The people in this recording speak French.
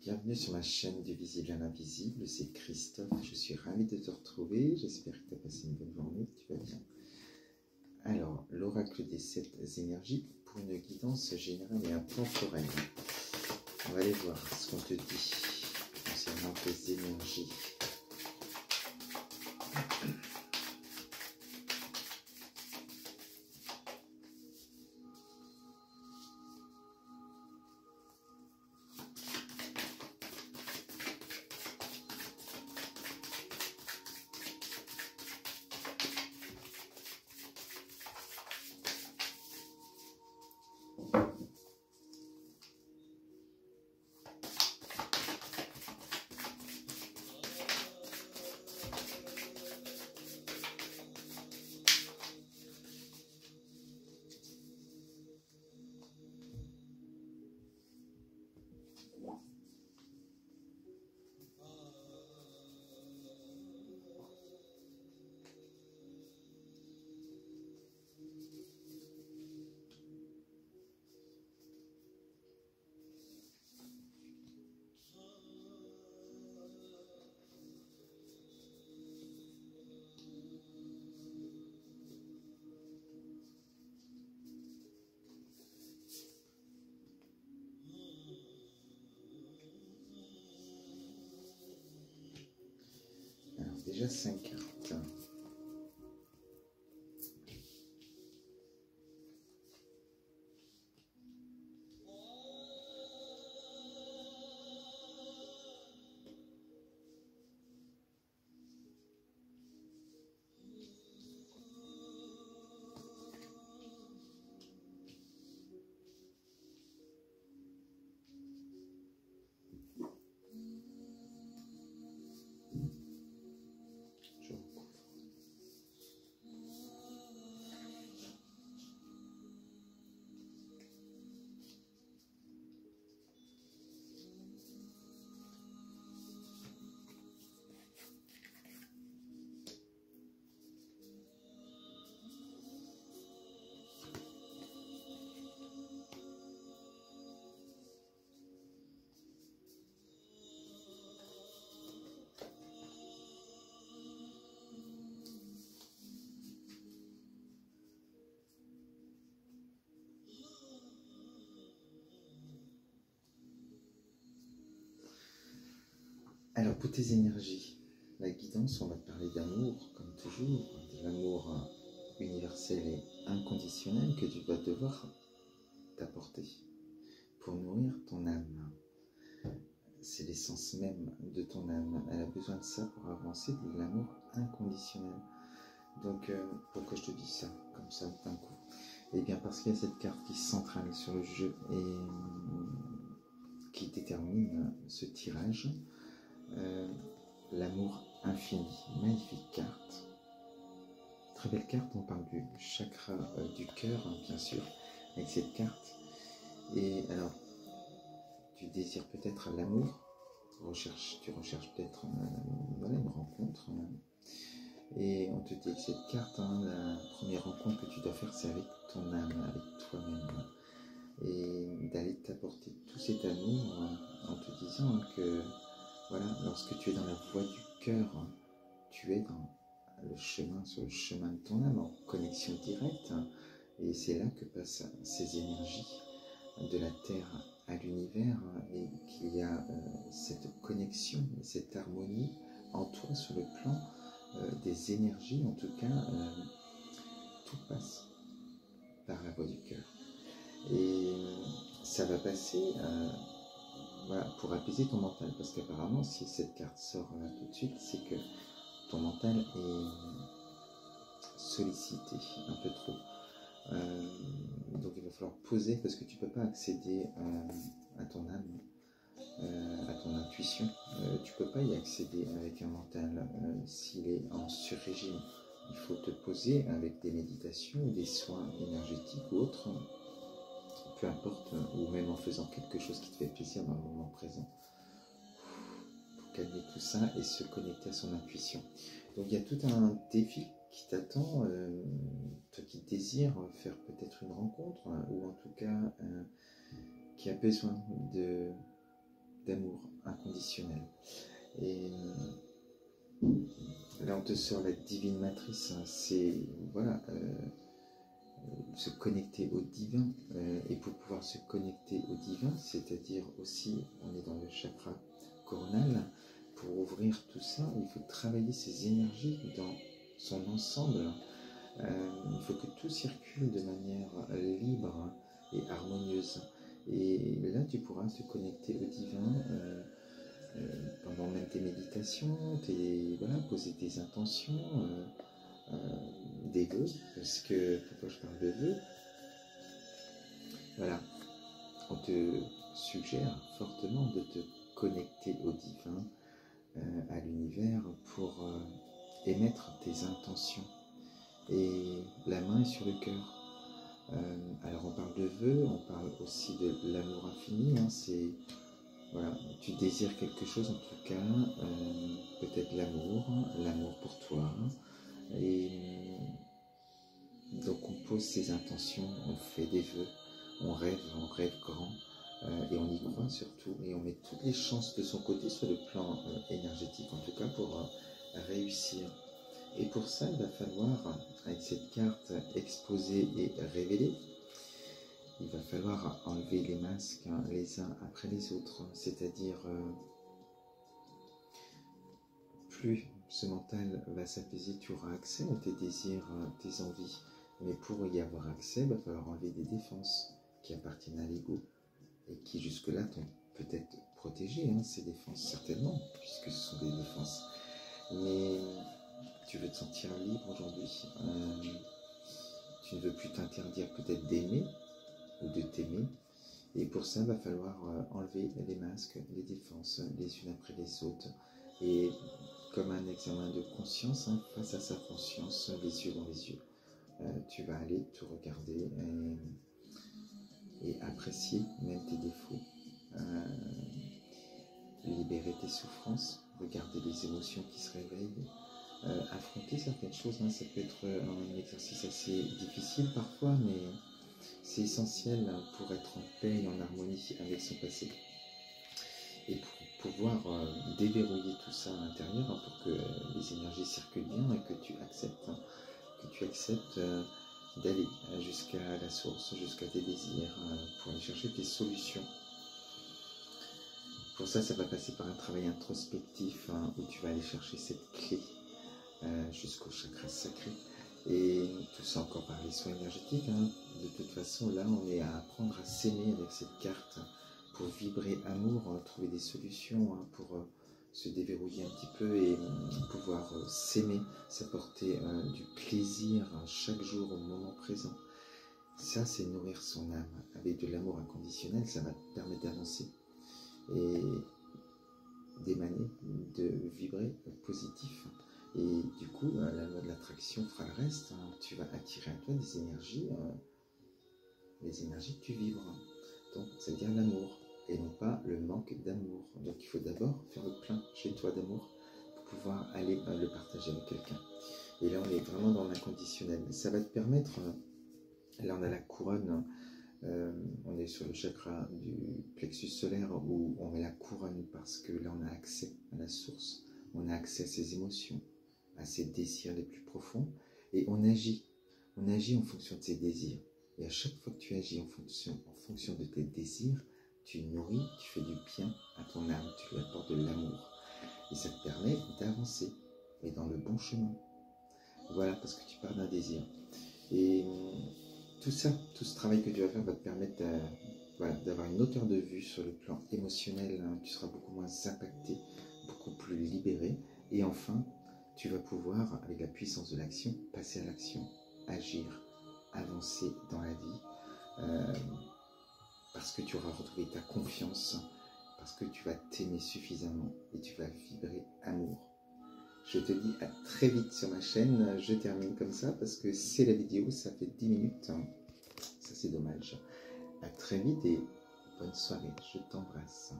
Bienvenue sur ma chaîne du visible à l'invisible, c'est Christophe, je suis ravi de te retrouver, j'espère que tu as passé une bonne journée, que tu vas bien. Alors, l'oracle des 7 énergies pour une guidance générale et intemporelle. On va aller voir ce qu'on te dit concernant tes énergies. Déjà 5 cartes. Alors pour tes énergies, la guidance, on va te parler d'amour, comme toujours, de l'amour universel et inconditionnel que tu vas devoir t'apporter pour nourrir ton âme. C'est l'essence même de ton âme, elle a besoin de ça pour avancer, de l'amour inconditionnel. Donc pourquoi je te dis ça, comme ça d'un coup? Eh bien parce qu'il y a cette carte qui centrale sur le jeu et qui détermine ce tirage. L'amour infini, magnifique carte, très belle carte. On parle du chakra du cœur, bien sûr, avec cette carte. Et alors, tu désires peut-être l'amour, tu recherches peut-être une rencontre, et on te dit que cette carte, la première rencontre que tu dois faire, c'est avec ton âme, avec toi-même, et d'aller t'apporter tout cet amour en te disant que voilà, lorsque tu es dans la voie du cœur, tu es dans le chemin, sur le chemin de ton âme, en connexion directe, et c'est là que passent ces énergies de la Terre à l'univers, et qu'il y a cette connexion, cette harmonie en toi sur le plan des énergies. En tout cas, tout passe par la voie du cœur. Et ça va passer voilà, pour apaiser ton mental, parce qu'apparemment, si cette carte sort là tout de suite, c'est que ton mental est sollicité un peu trop. Donc il va falloir poser, parce que tu ne peux pas accéder à ton âme, à ton intuition. Tu ne peux pas y accéder avec un mental s'il est en sur-régime. Il faut te poser avec des méditations ou des soins énergétiques ou autres, peu importe, ou même en faisant quelque chose qui te fait plaisir dans le moment présent, pour calmer tout ça et se connecter à son intuition. Donc il y a tout un défi qui t'attend, toi qui désires faire peut-être une rencontre, ou en tout cas qui a besoin d'amour inconditionnel. Et là, on te sort la divine matrice, hein, c'est voilà, se connecter au divin. Et pour pouvoir se connecter au divin, c'est-à-dire aussi, on est dans le chakra coronal, pour ouvrir tout ça, il faut travailler ces énergies dans son ensemble. Il faut que tout circule de manière libre et harmonieuse. Et là, tu pourras te connecter au divin pendant même tes méditations, voilà, poser tes intentions, des vœux, parce que pourquoi je parle de vœux, voilà, on te suggère fortement de te connecter au divin, à l'univers, pour émettre tes intentions. Et la main est sur le cœur. Alors on parle de vœux, on parle aussi de l'amour infini, hein, c'est voilà, tu désires quelque chose en tout cas, peut-être l'amour pour toi, et donc on pose ses intentions, on fait des vœux, on rêve grand, et on y croit surtout, et on met toutes les chances de son côté sur le plan énergétique en tout cas pour réussir. Et pour ça, il va falloir, avec cette carte exposée et révélée, il va falloir enlever les masques les uns après les autres. C'est-à-dire, plus ce mental va s'apaiser, tu auras accès à tes désirs, tes envies. Mais pour y avoir accès, il va falloir enlever des défenses qui appartiennent à l'ego et qui jusque-là t'ont peut-être protégé, hein, ces défenses, certainement, puisque ce sont des défenses. Mais tu veux te sentir libre aujourd'hui. Tu ne veux plus t'interdire peut-être d'aimer ou de t'aimer. Et pour ça, il va falloir enlever les masques, les défenses, les unes après les autres. Et comme un examen de conscience, hein, face à sa conscience, les yeux dans les yeux, tu vas aller te regarder et apprécier même tes défauts. Libérer tes souffrances, regarder les émotions qui se réveillent. Affronter certaines choses, hein, ça peut être un exercice assez difficile parfois, mais c'est essentiel pour être en paix et en harmonie avec son passé. Et pour pouvoir déverrouiller tout ça à l'intérieur, hein, pour que les énergies circulent bien et que tu acceptes, d'aller jusqu'à la source, jusqu'à tes désirs, pour aller chercher tes solutions. Pour ça, ça va passer par un travail introspectif, hein, où tu vas aller chercher cette clé jusqu'au chakra sacré. Et tout ça encore par les soins énergétiques, hein. De toute façon, là, on est à apprendre à s'aimer avec cette carte pour vibrer amour, trouver des solutions, hein, pour se déverrouiller un petit peu et pouvoir s'aimer, s'apporter du plaisir chaque jour au moment présent. Ça, c'est nourrir son âme avec de l'amour inconditionnel. Ça va te permettre d'avancer et d'émaner, de vibrer positif. Et du coup, la loi de l'attraction fera le reste, hein. Tu vas attirer à toi des énergies, les énergies que tu vibres. Donc, ça veut dire l'amour, et non pas le manque d'amour. Donc, il faut d'abord faire le plein chez toi d'amour pour pouvoir aller le partager avec quelqu'un. Et là, on est vraiment dans l'inconditionnel. Ça va te permettre, là, on a la couronne, on est sur le chakra du plexus solaire où on met la couronne parce que là, on a accès à la source, on a accès à ses émotions, à ses désirs les plus profonds, et on agit en fonction de ses désirs. Et à chaque fois que tu agis en fonction de tes désirs, tu nourris, tu fais du bien à ton âme, tu lui apportes de l'amour. Et ça te permet d'avancer, mais dans le bon chemin. Voilà, parce que tu pars d'un désir. Et tout ça, tout ce travail que tu vas faire va te permettre d'avoir une hauteur de vue sur le plan émotionnel. Hein. Tu seras beaucoup moins impacté, beaucoup plus libéré. Et enfin, tu vas pouvoir, avec la puissance de l'action, passer à l'action, agir, avancer dans la vie, parce que tu auras retrouvé ta confiance, parce que tu vas t'aimer suffisamment et tu vas vibrer amour. Je te dis à très vite sur ma chaîne. Je termine comme ça parce que c'est la vidéo, ça fait 10 minutes. Hein. Ça, c'est dommage. À très vite et bonne soirée. Je t'embrasse.